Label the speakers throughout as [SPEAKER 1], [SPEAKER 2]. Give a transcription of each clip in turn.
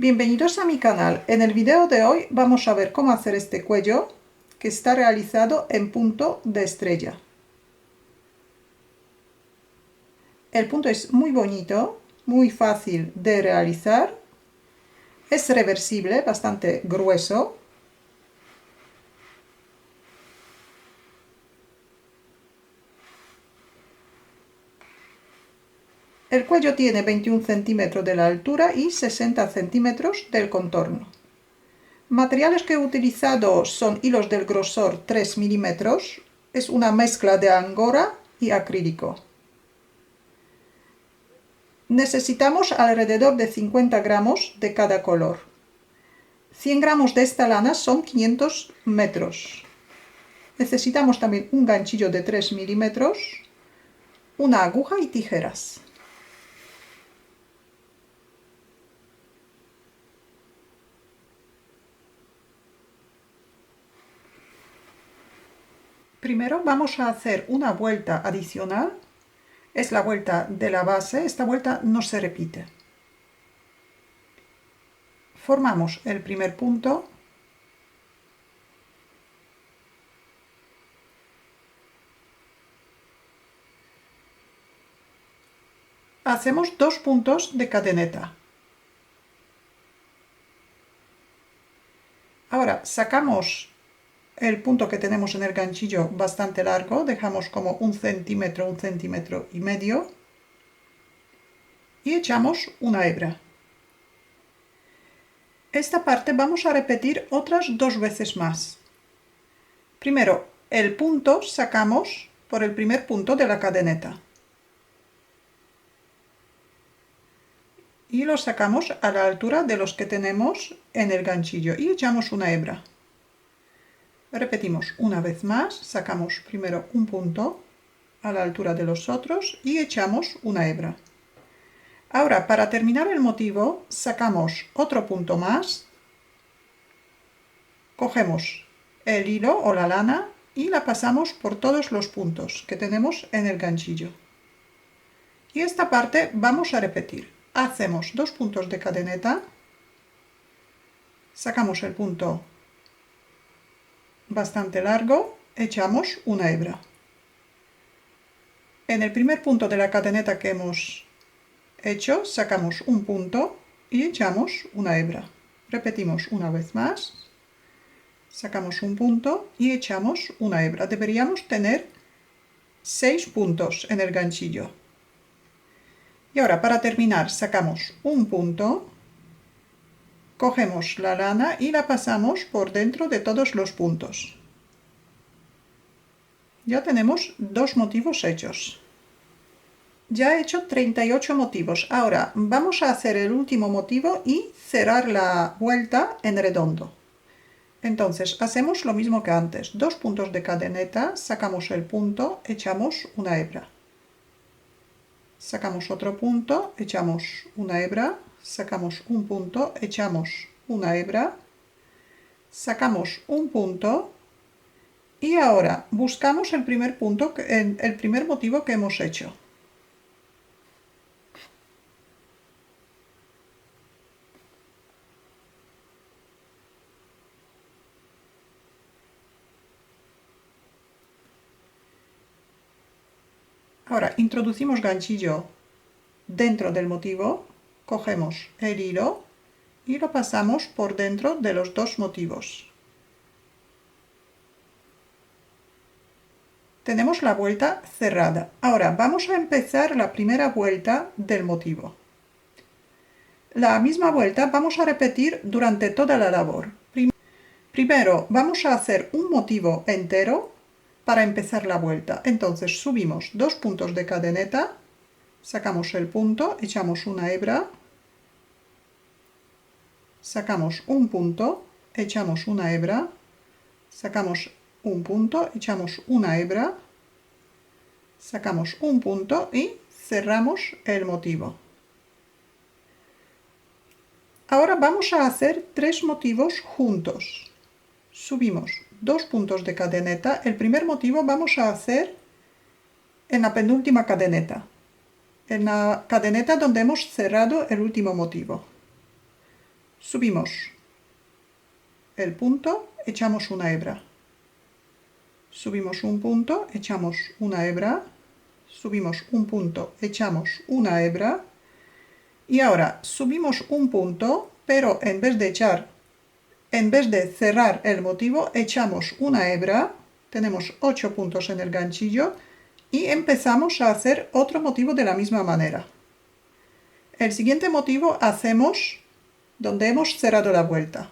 [SPEAKER 1] Bienvenidos a mi canal. En el video de hoy vamos a ver cómo hacer este cuello que está realizado en punto de estrella. El punto es muy bonito, muy fácil de realizar, es reversible, bastante grueso. El cuello tiene 21 centímetros de la altura y 60 centímetros del contorno. Materiales que he utilizado son hilos del grosor 3 milímetros, es una mezcla de angora y acrílico. Necesitamos alrededor de 50 gramos de cada color. 100 gramos de esta lana son 500 metros. Necesitamos también un ganchillo de 3 milímetros, una aguja y tijeras. Primero vamos a hacer una vuelta adicional. Es la vuelta de la base, esta vuelta no se repite. Formamos el primer punto. Hacemos 2 puntos de cadeneta. Ahora sacamos el punto que tenemos en el ganchillo bastante largo, dejamos como un centímetro y medio, y echamos una hebra. Esta parte vamos a repetir otras 2 veces más. Primero, el punto sacamos por el primer punto de la cadeneta. Y lo sacamos a la altura de los que tenemos en el ganchillo y echamos una hebra. Repetimos una vez más, sacamos primero un punto a la altura de los otros y echamos una hebra. Ahora, para terminar el motivo, sacamos otro punto más, cogemos el hilo o la lana y la pasamos por todos los puntos que tenemos en el ganchillo. Y esta parte vamos a repetir. Hacemos 2 puntos de cadeneta, sacamos el punto bastante largo, echamos una hebra. En el primer punto de la cadeneta que hemos hecho, sacamos un punto y echamos una hebra. Repetimos una vez más, sacamos un punto y echamos una hebra. Deberíamos tener 6 puntos en el ganchillo. Y ahora, para terminar, sacamos un punto, cogemos la lana y la pasamos por dentro de todos los puntos. Ya tenemos 2 motivos hechos. Ya he hecho 38 motivos. Ahora vamos a hacer el último motivo y cerrar la vuelta en redondo. Entonces hacemos lo mismo que antes. 2 puntos de cadeneta, sacamos el punto, echamos una hebra. Sacamos otro punto, echamos una hebra, sacamos un punto, echamos una hebra, sacamos un punto y ahora buscamos el primer punto, el primer motivo que hemos hecho. Ahora introducimos ganchillo dentro del motivo, cogemos el hilo y lo pasamos por dentro de los 2 motivos. Tenemos la vuelta cerrada. Ahora vamos a empezar la primera vuelta del motivo. La misma vuelta vamos a repetir durante toda la labor. Primero vamos a hacer un motivo entero para empezar la vuelta. Entonces subimos 2 puntos de cadeneta, sacamos el punto, echamos una hebra, sacamos un punto, echamos una hebra, sacamos un punto, echamos una hebra, sacamos un punto y cerramos el motivo. Ahora vamos a hacer 3 motivos juntos. Subimos 2 puntos de cadeneta. El primer motivo vamos a hacer en la penúltima cadeneta, en la cadeneta donde hemos cerrado el último motivo. Subimos el punto, echamos una hebra. Subimos un punto, echamos una hebra. Subimos un punto, echamos una hebra. Y ahora subimos un punto, pero en vez de cerrar el motivo, echamos una hebra. Tenemos 8 puntos en el ganchillo y empezamos a hacer otro motivo de la misma manera. El siguiente motivo hacemos donde hemos cerrado la vuelta.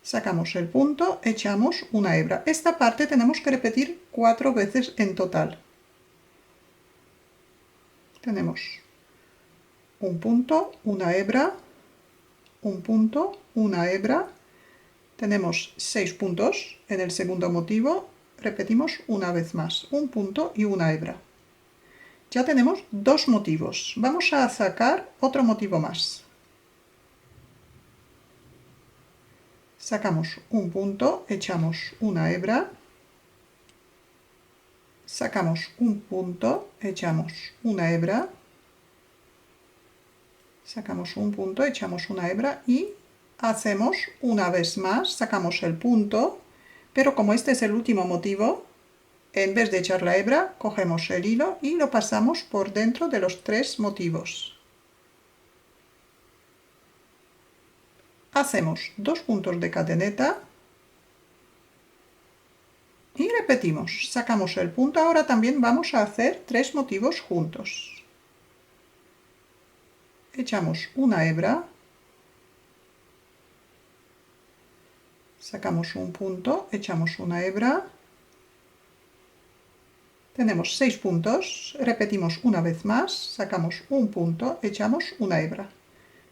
[SPEAKER 1] Sacamos el punto, echamos una hebra. Esta parte tenemos que repetir 4 veces en total. Tenemos un punto, una hebra, un punto, una hebra. Tenemos 6 puntos en el segundo motivo. Repetimos una vez más, un punto y una hebra. Ya tenemos 2 motivos. Vamos a sacar otro motivo más. Sacamos un punto, echamos una hebra. Sacamos un punto, echamos una hebra. Sacamos un punto, echamos una hebra y hacemos una vez más, sacamos el punto, pero como este es el último motivo, en vez de echar la hebra, cogemos el hilo y lo pasamos por dentro de los 3 motivos. Hacemos 2 puntos de cadeneta y repetimos. Sacamos el punto, ahora también vamos a hacer 3 motivos juntos. Echamos una hebra. Sacamos un punto, echamos una hebra. Tenemos 6 puntos, repetimos una vez más, sacamos un punto, echamos una hebra.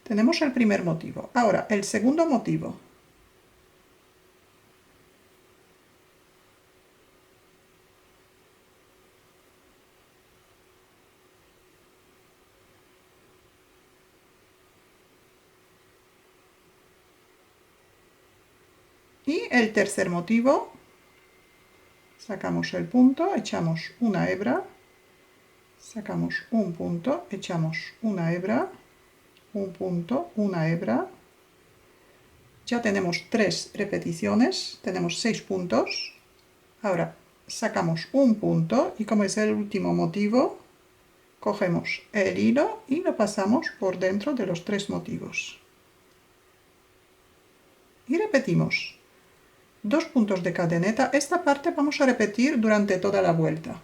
[SPEAKER 1] Tenemos el primer motivo. Ahora, el segundo motivo. Y el tercer motivo. Sacamos el punto, echamos una hebra. Sacamos un punto, echamos una hebra. Un punto, una hebra. Ya tenemos 3 repeticiones, tenemos 6 puntos. Ahora sacamos un punto y como es el último motivo, cogemos el hilo y lo pasamos por dentro de los 3 motivos. Y repetimos 2 puntos de cadeneta. Esta parte vamos a repetir durante toda la vuelta.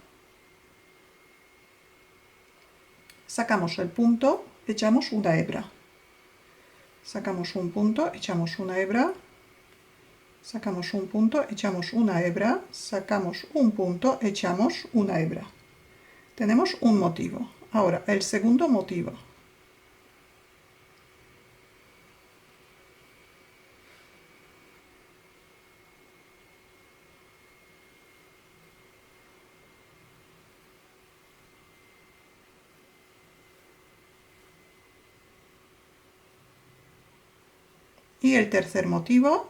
[SPEAKER 1] Sacamos el punto, echamos una hebra. Sacamos un punto, echamos una hebra. Sacamos un punto, echamos una hebra. Sacamos un punto, echamos una hebra. Tenemos un motivo. Ahora, el segundo motivo. Y el tercer motivo.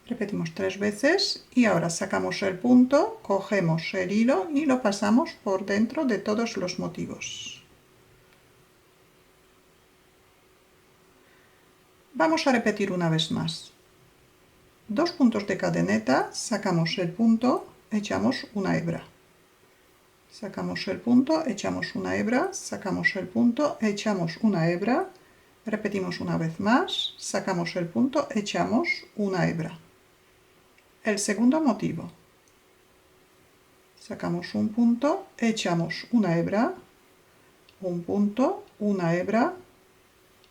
[SPEAKER 1] Repetimos 3 veces y ahora sacamos el punto, cogemos el hilo y lo pasamos por dentro de todos los motivos. Vamos a repetir una vez más. 2 puntos de cadeneta, sacamos el punto, echamos una hebra. Sacamos el punto, echamos una hebra, sacamos el punto, echamos una hebra. Repetimos una vez más, sacamos el punto, echamos una hebra. El segundo motivo. Sacamos un punto, echamos una hebra, un punto, una hebra,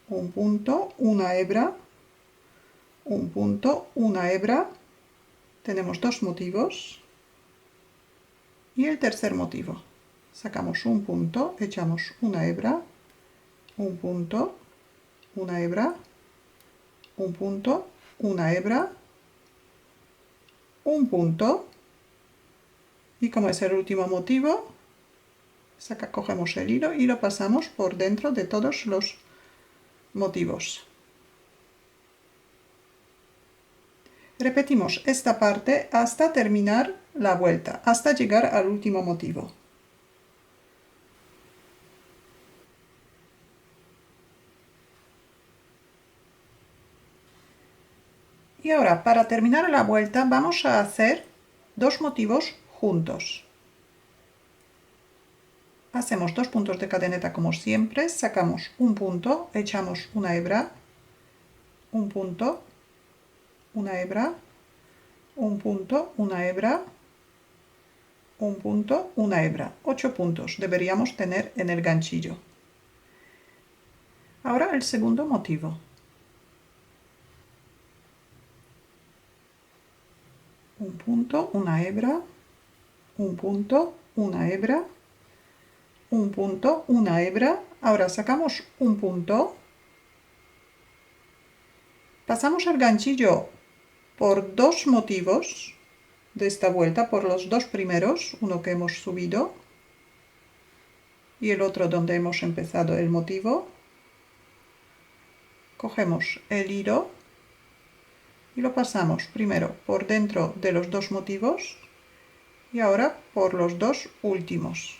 [SPEAKER 1] un punto, una hebra, un punto, una hebra. Tenemos 2 motivos. Y el tercer motivo. Sacamos un punto, echamos una hebra, un punto, una hebra, un punto, una hebra, un punto. Y como es el último motivo, cogemos el hilo y lo pasamos por dentro de todos los motivos. Repetimos esta parte hasta terminar la vuelta, hasta llegar al último motivo. Y ahora, para terminar la vuelta, vamos a hacer dos motivos juntos. Hacemos 2 puntos de cadeneta como siempre, sacamos un punto, echamos una hebra, un punto, una hebra, un punto, una hebra, un punto, una hebra. 8 puntos deberíamos tener en el ganchillo. Ahora el segundo motivo. Un punto, una hebra, un punto, una hebra, un punto, una hebra. Ahora sacamos un punto, pasamos el ganchillo por dos motivos de esta vuelta, por los dos primeros, uno que hemos subido y el otro donde hemos empezado el motivo. Cogemos el hilo y lo pasamos primero por dentro de los dos motivos y ahora por los dos últimos.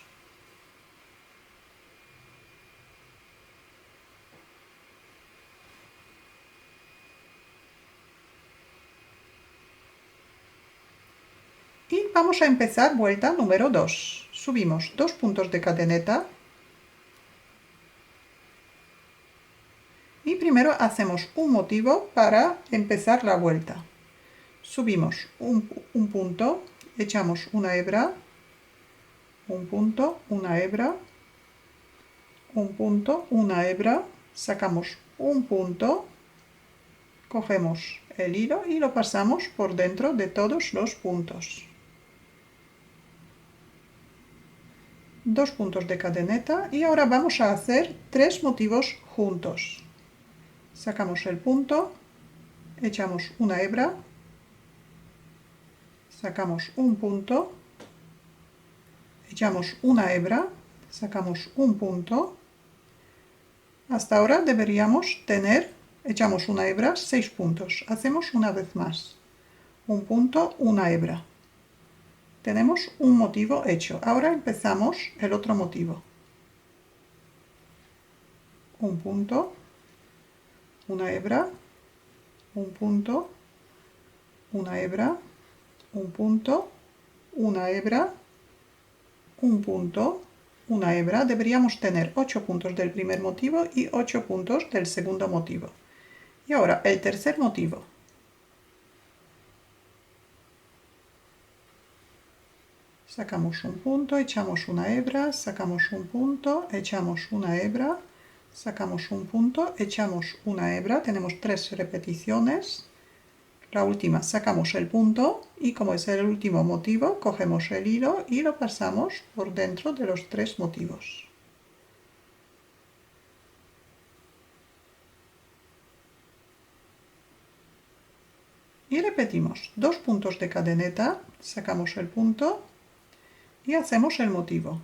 [SPEAKER 1] Y vamos a empezar vuelta número 2. Subimos 2 puntos de cadeneta y primero hacemos un motivo para empezar la vuelta. Subimos un punto, echamos una hebra, un punto, una hebra, un punto, una hebra, sacamos un punto, cogemos el hilo y lo pasamos por dentro de todos los puntos. 2 puntos de cadeneta y ahora vamos a hacer 3 motivos juntos. Sacamos el punto, echamos una hebra, sacamos un punto, echamos una hebra, sacamos un punto. Hasta ahora deberíamos tener, echamos una hebra, 6 puntos. Hacemos una vez más. Un punto, una hebra. Tenemos un motivo hecho. Ahora empezamos el otro motivo. Un punto, una hebra, un punto, una hebra, un punto, una hebra, un punto, una hebra. Deberíamos tener 8 puntos del primer motivo y 8 puntos del segundo motivo. Y ahora el tercer motivo. Sacamos un punto, echamos una hebra, sacamos un punto, echamos una hebra, sacamos un punto, echamos una hebra. Tenemos 3 repeticiones. La última sacamos el punto y como es el último motivo, cogemos el hilo y lo pasamos por dentro de los 3 motivos. Y repetimos 2 puntos de cadeneta, sacamos el punto y hacemos el motivo.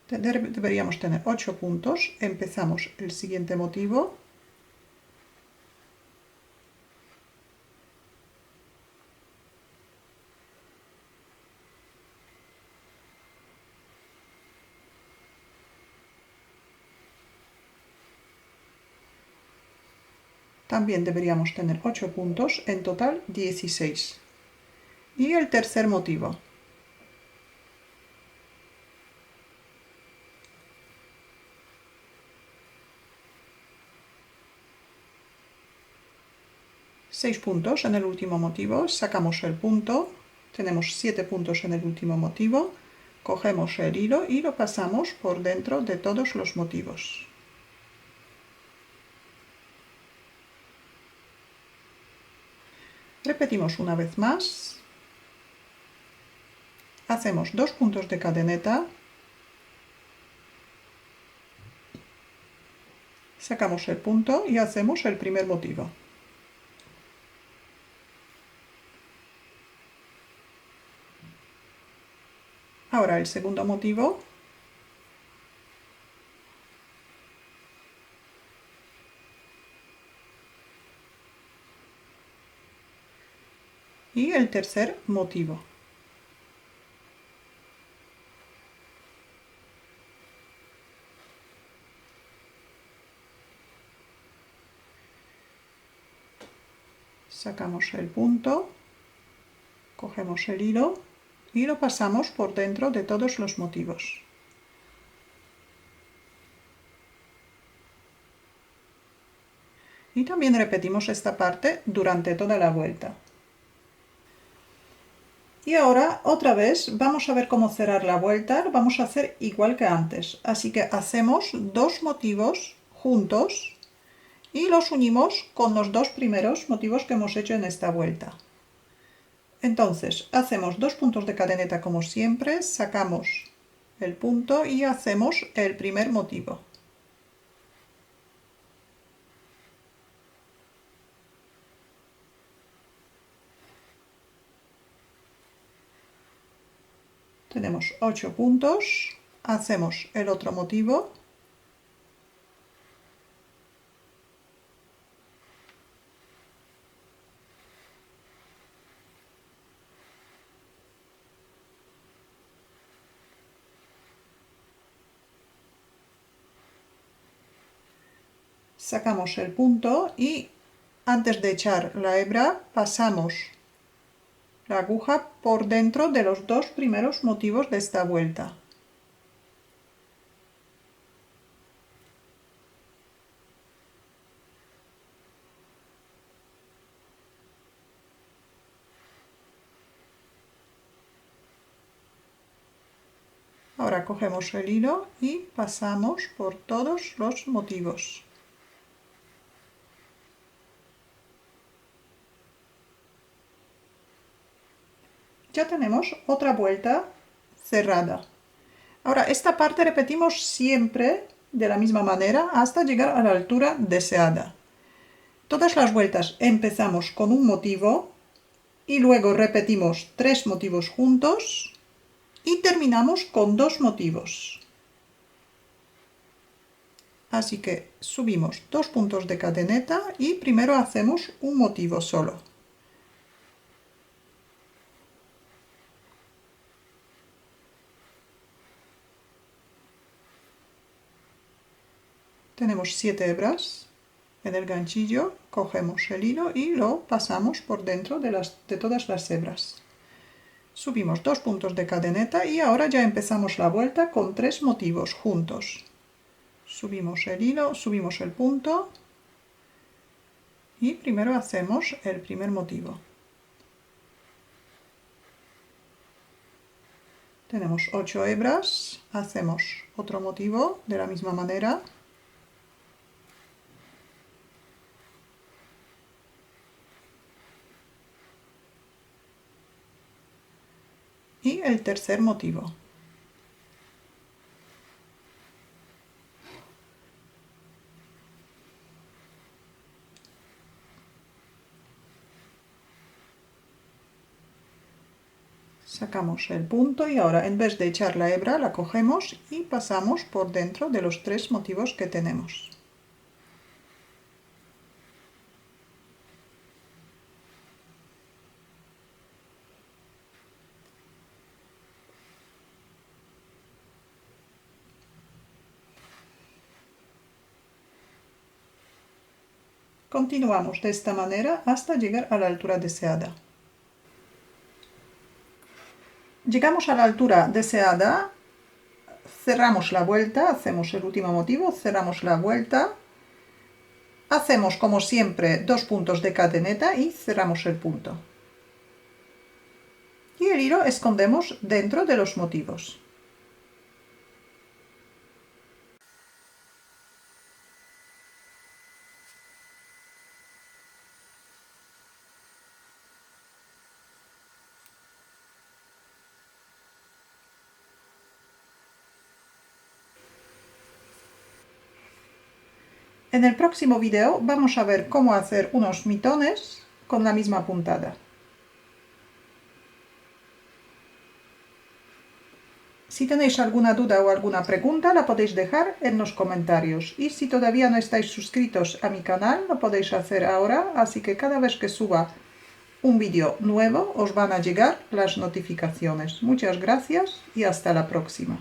[SPEAKER 1] Deberíamos tener 8 puntos. Empezamos el siguiente motivo. También deberíamos tener 8 puntos, en total 16. Y el tercer motivo. Seis puntos en el último motivo, sacamos el punto, tenemos 7 puntos en el último motivo, cogemos el hilo y lo pasamos por dentro de todos los motivos. Repetimos una vez más, hacemos 2 puntos de cadeneta, sacamos el punto y hacemos el primer motivo. Ahora el segundo motivo, y el tercer motivo. Sacamos el punto, cogemos el hilo y lo pasamos por dentro de todos los motivos. Y también repetimos esta parte durante toda la vuelta. Y ahora otra vez vamos a ver cómo cerrar la vuelta. Lo vamos a hacer igual que antes. Así que hacemos dos motivos juntos y los unimos con los dos primeros motivos que hemos hecho en esta vuelta. Entonces hacemos dos puntos de cadeneta como siempre, sacamos el punto y hacemos el primer motivo. Tenemos 8 puntos, hacemos el otro motivo. Sacamos el punto y antes de echar la hebra pasamos la aguja por dentro de los dos primeros motivos de esta vuelta. Ahora cogemos el hilo y pasamos por todos los motivos. Ya tenemos otra vuelta cerrada. Ahora esta parte repetimos siempre de la misma manera hasta llegar a la altura deseada. Todas las vueltas empezamos con un motivo y luego repetimos 3 motivos juntos y terminamos con 2 motivos. Así que subimos 2 puntos de cadeneta y primero hacemos un motivo solo. Tenemos 7 hebras en el ganchillo, cogemos el hilo y lo pasamos por dentro de todas las hebras. Subimos 2 puntos de cadeneta y ahora ya empezamos la vuelta con 3 motivos juntos. Subimos el hilo, subimos el punto y primero hacemos el primer motivo. Tenemos 8 hebras, hacemos otro motivo de la misma manera. Y el tercer motivo. Sacamos el punto y ahora en vez de echar la hebra la cogemos y pasamos por dentro de los 3 motivos que tenemos. Continuamos de esta manera hasta llegar a la altura deseada. Llegamos a la altura deseada, cerramos la vuelta, hacemos el último motivo, cerramos la vuelta, hacemos como siempre 2 puntos de cadeneta y cerramos el punto. Y el hilo escondemos dentro de los motivos. En el próximo video vamos a ver cómo hacer unos mitones con la misma puntada. Si tenéis alguna duda o alguna pregunta la podéis dejar en los comentarios. Y si todavía no estáis suscritos a mi canal lo podéis hacer ahora, así que cada vez que suba un vídeo nuevo os van a llegar las notificaciones. Muchas gracias y hasta la próxima.